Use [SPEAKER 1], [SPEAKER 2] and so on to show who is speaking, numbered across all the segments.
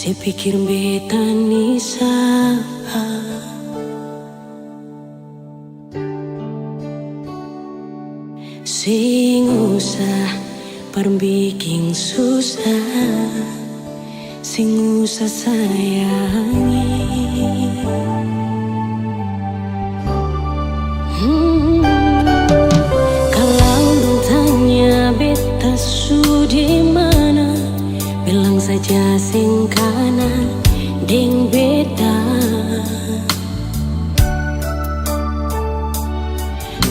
[SPEAKER 1] Saya pikir beta nisa sing usah perbikin susah, sing usah sayangi. Kalau dong tanya beta su di mana, bilang saja sing kanan deng beta.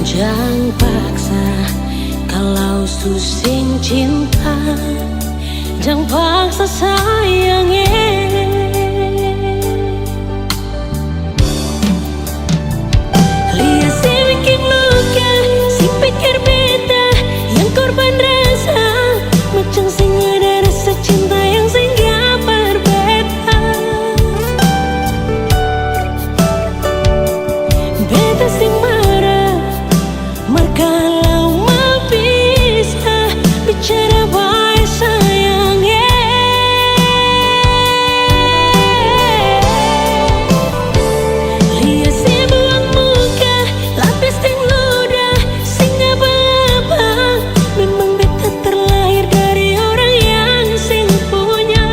[SPEAKER 1] Jangan paksa kalau susing cinta, jangan paksa sayangnya. Lihat si bikin luka, si pikir beta yang korban rasa, macam sing ada rasa cinta yang singgah berbeda. Beta sing marah, kalau mau bisa bicara baik sayangnya. Lihat si buang muka, lapis ting ludah, sing apa-apa. Memang beta terlahir dari orang yang sing punya.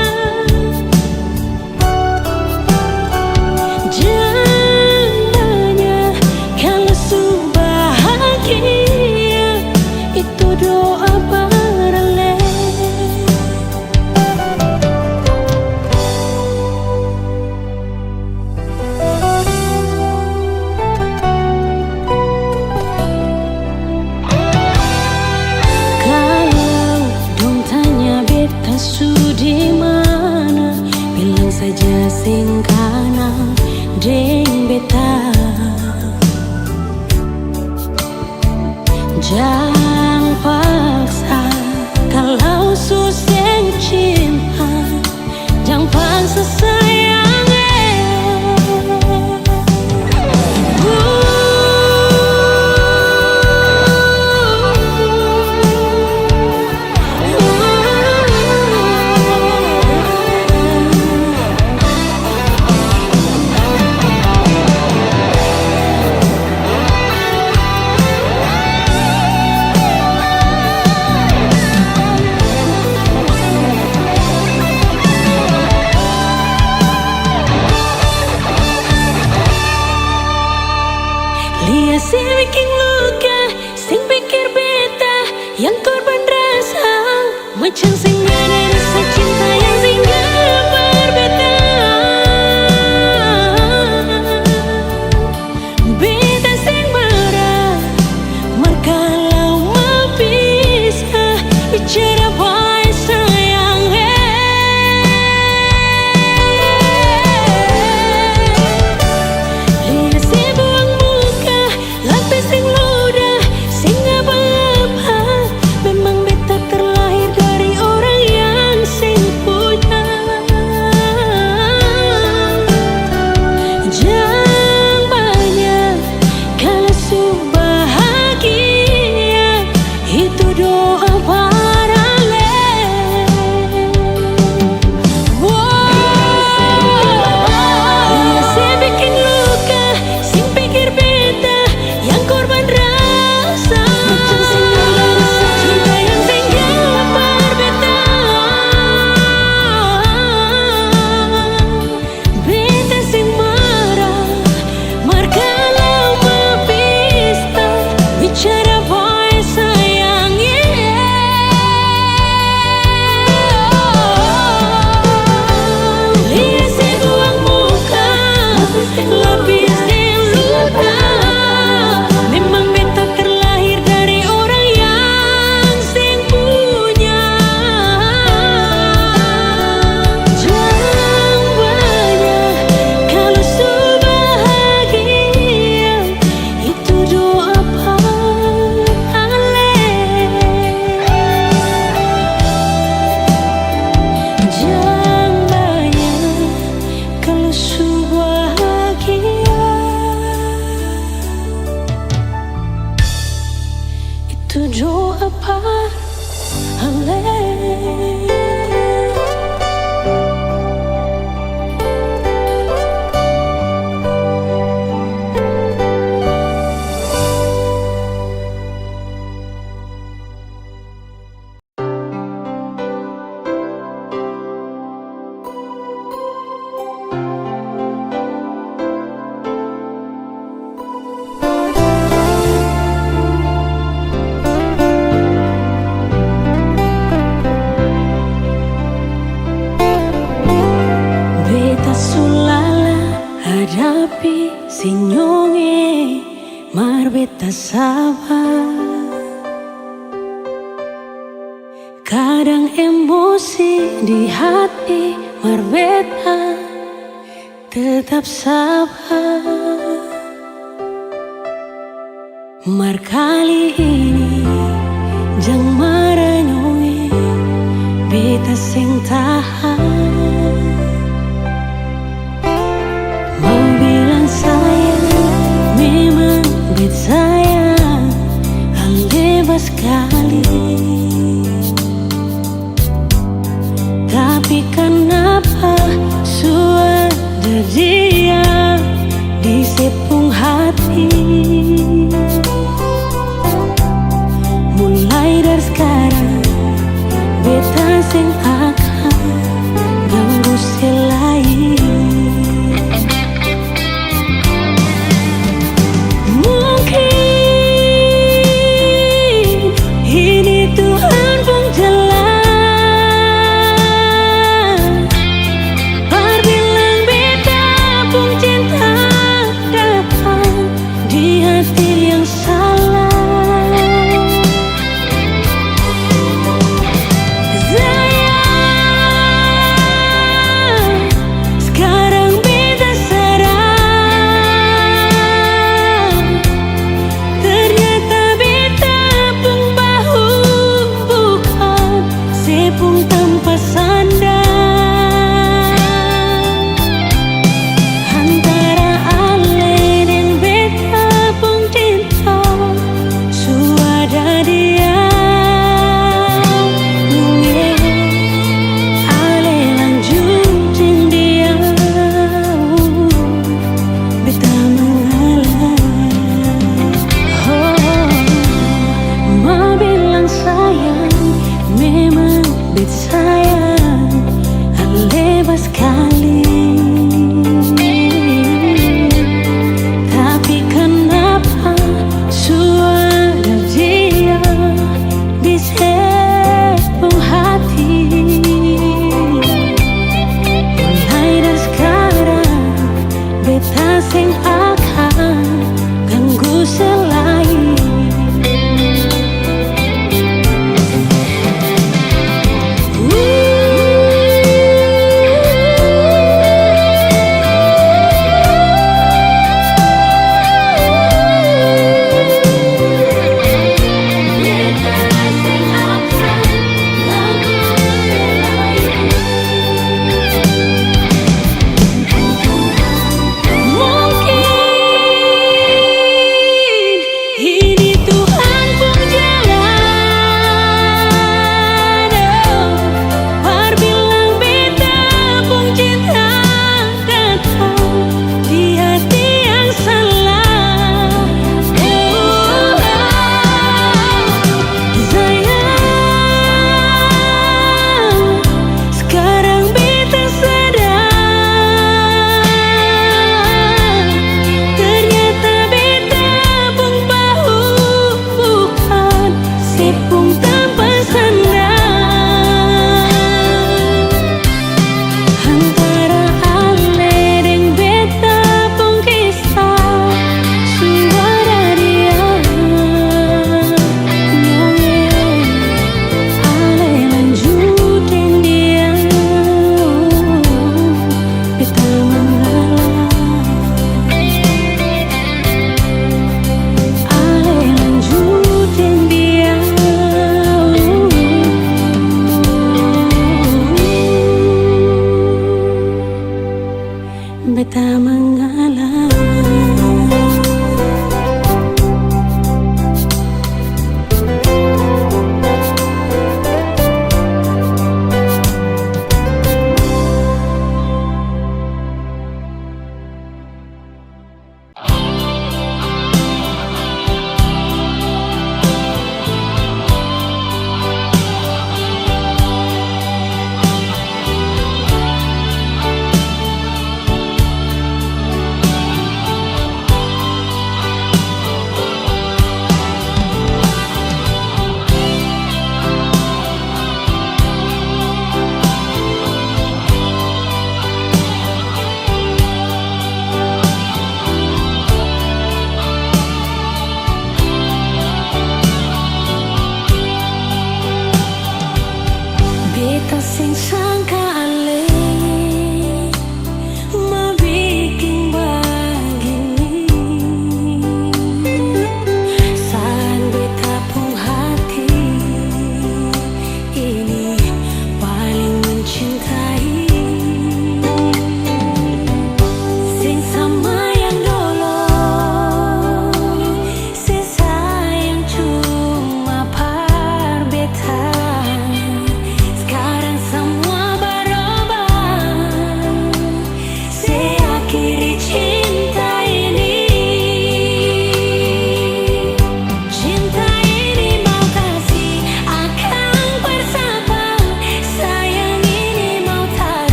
[SPEAKER 1] Jangan tanya kalau su bahagia, itu doa paralel. Kalau dong tanya beta su di mana, bilang saja sing kanan deng beta. Jangan paksa kalau susah cinta, jangan paksa sayangnya. Lihat si bikin luka, sing pikir beta yang korban rasa, macam sing ada rasa cinta yang singgah berbeda. Beta sing marah, kalau mau bisa bicara baik sayangnya. Lihat si buang muka, lapis sing ludah, sing apa-apa. Memang beta terlahir dari orang yang mar beta sabar. Kadang emosi di hati mar beta tetap sabar. Mar kali ini jang maranyongi beta sing tahan. Mau bilang sayang, memang beta sayang, hal bebas sekali. Tapi kenapa sudah dia di sepung hati? Mulai dari sekarang beta sing akan ganggu selain. Mungkin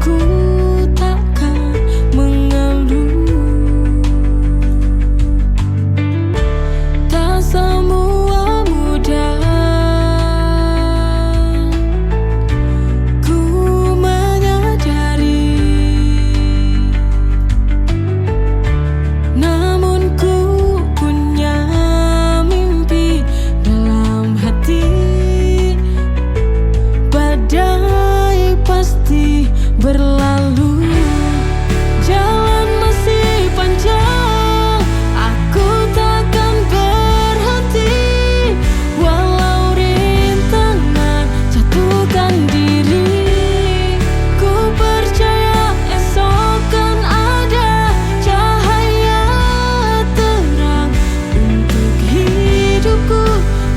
[SPEAKER 1] Aku takkan mengeluh. Tak semua mudah ku menyadari, namun ku punya mimpi dalam hati. Badai pasti berlalu, jalan masih panjang, aku takkan berhenti. Walau rintangan jatuhkan diri, ku percaya esok kan ada cahaya terang untuk hidupku,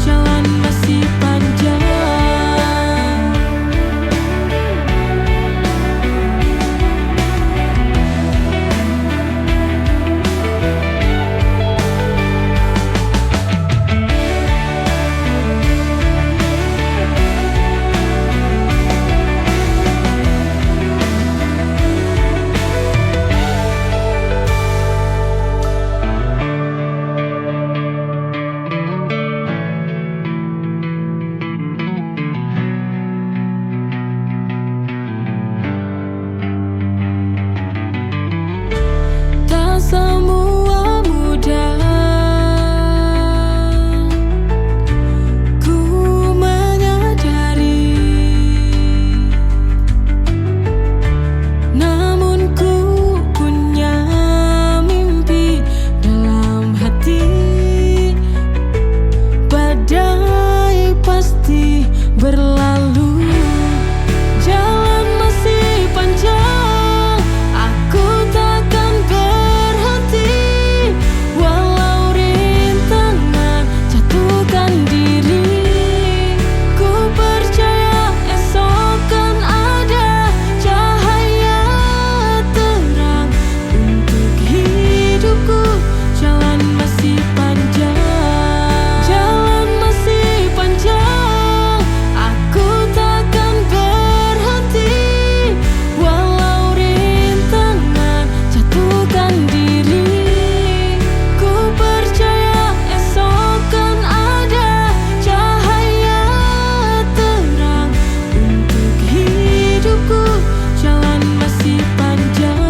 [SPEAKER 1] jalan masih panjang. Tak semua mudah ku menyadari, namun ku punya mimpi dalam hati. Badai pasti berlalu, jalan masih panjang, aku takkan berhenti. Walau rintangan jatuhkan diri, ku percaya esok kan ada cahaya terang untuk hidupku, jalan masih panjang. Jalan masih panjang, aku takkan berhenti. Walau rintangan jatuhkan diri, ku percaya esok kan ada cahaya terang untuk hidupku, jalan masih panjang.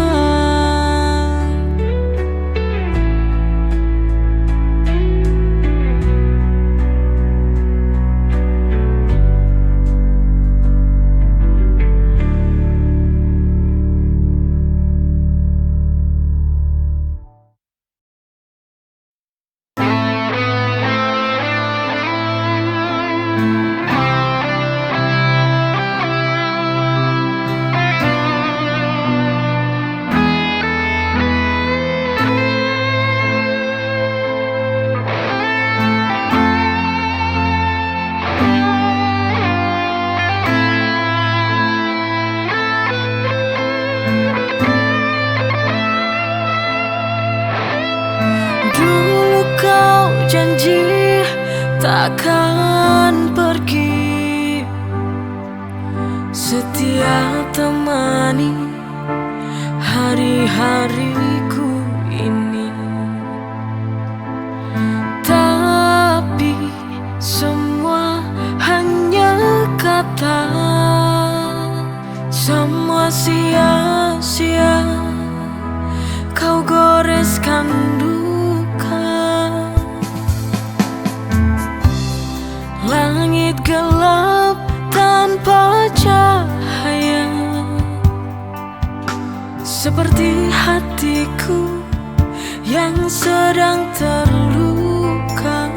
[SPEAKER 1] Dulu kau janji takkan pergi, setia temani hari-hariku ini. Tapi semua hanya kata, semua sia-sia, kau goreskan duka. Langit gelap tanpa cahaya, seperti hatiku yang sedang terluka.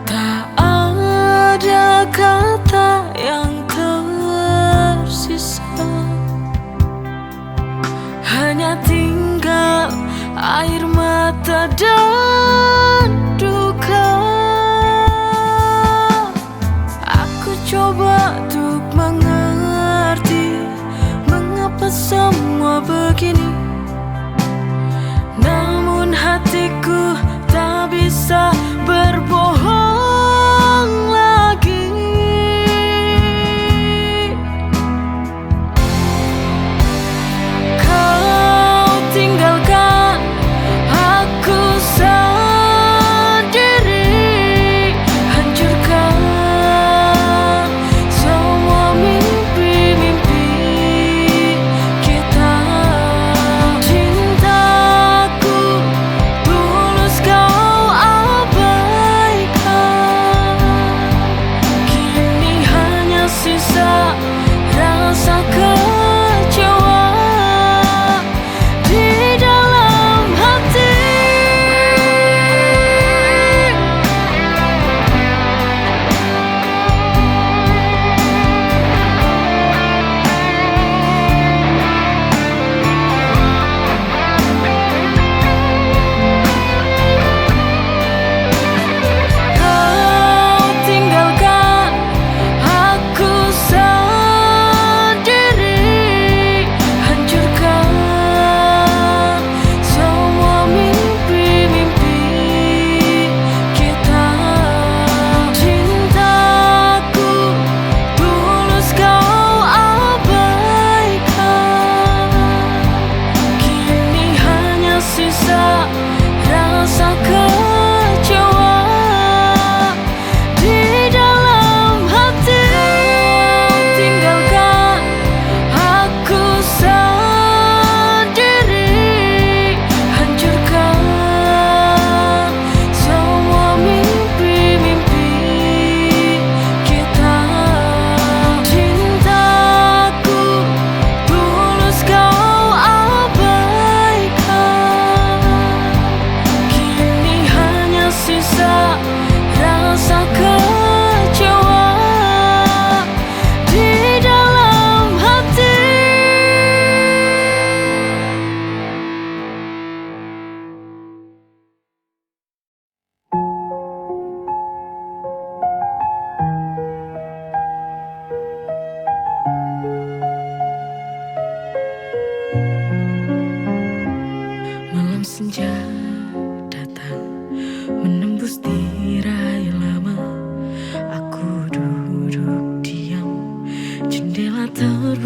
[SPEAKER 1] Tak ada kata yang tersisa, hanya tinggal air mata dan duka. Aku coba untuk mengerti mengapa semua begini, namun hatiku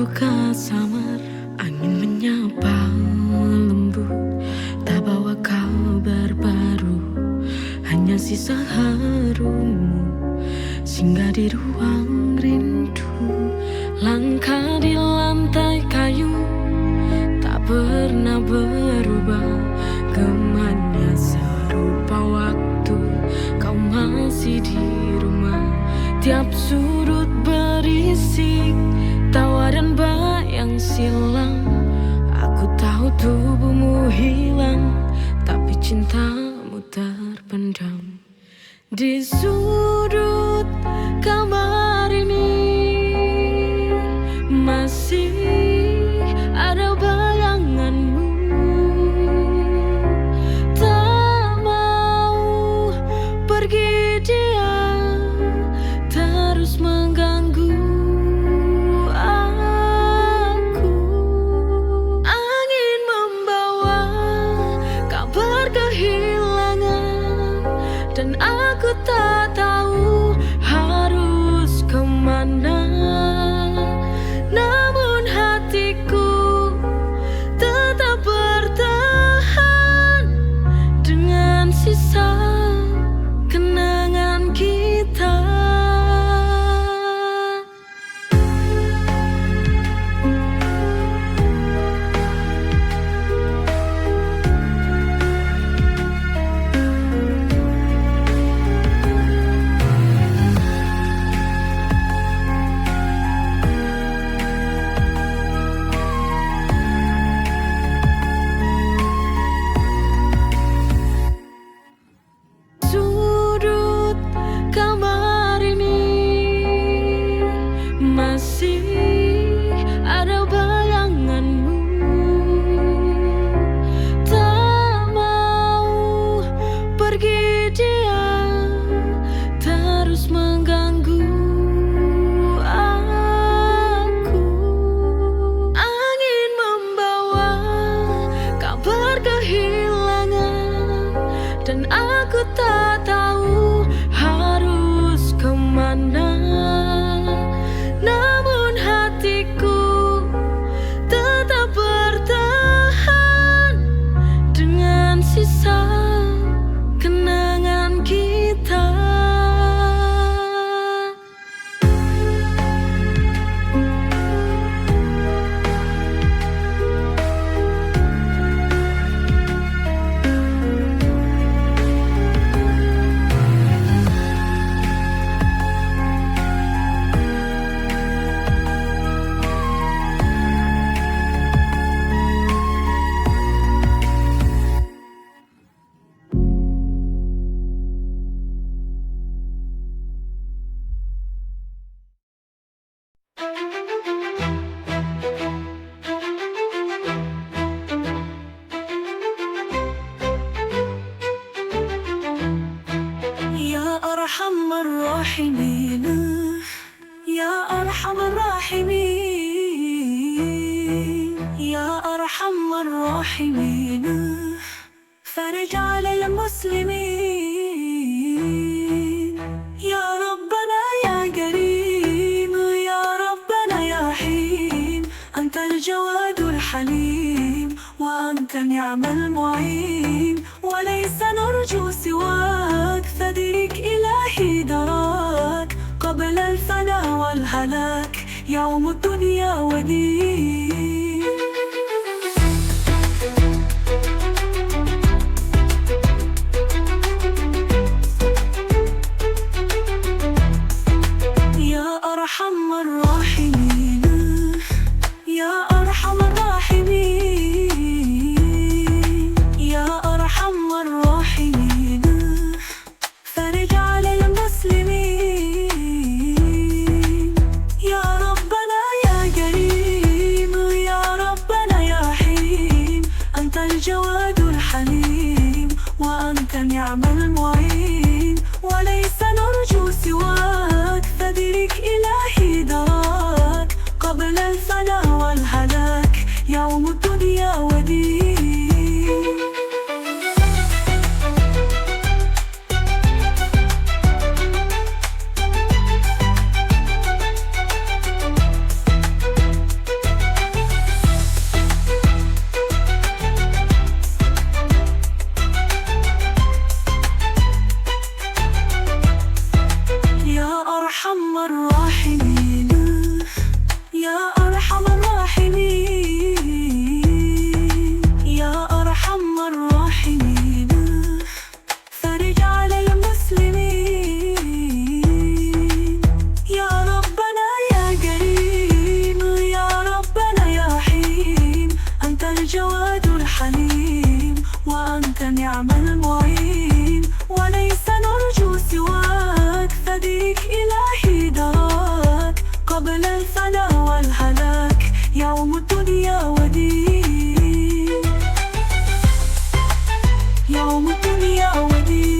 [SPEAKER 1] Duka samar, angin menyapa lembut, tak bawa kabar baru, hanya sisa harummu singgah di ruang rindu. Langkah di lantai kayu tak pernah berubah, gemannya serupa waktu kau masih di rumah. Tiap sudut berisik tawa dan bayang silam. Aku tahu tubuhmu hilang, tapi cintamu terpendam. Di sudut kamar ini masih ada bayanganmu. Tak mau pergi dia, terus mengganggu aku. Angin membawa kabar kehilangan, dan aku tak tahu harus kemana. Namun hatiku tetap bertahan dengan sisa kenangan kita. Sudut kamar ini masih ada bayanganmu. Tak mau pergi dia, terus mengganggu aku. Angin membawa kabar kehilangan, dan aku tak tahu harus kemana. Namun hatiku tetap bertahan dengan sisa kenangan kita. Ya Arhamar Rahimin, Ya Arhamar Rahimin, Ya Arhamar Rahimin, فرج على المسلمين. يا ربنا يا كريم، يا ربنا يا حليم، أنت الجواد الحليم، وأنت نعم المعين، وليس نرجو سواك، فدرك إلهي دراك قبل الفناء والهلاك، يوم الدنيا ودين. يا أرحم الراحمين، يا أرحم الراحمين، يا أرحم الراحمين، فرج على المسلمين. يا ربنا يا كريم، يا ربنا يا حليم، أنت الجواد الحليم، وأنت نعم المعين، وليس نرجو سواك، فدرك إلهي دراك قبل الفناء والهلاك، يوم الدنيا ودين.
[SPEAKER 2] mau duniawi.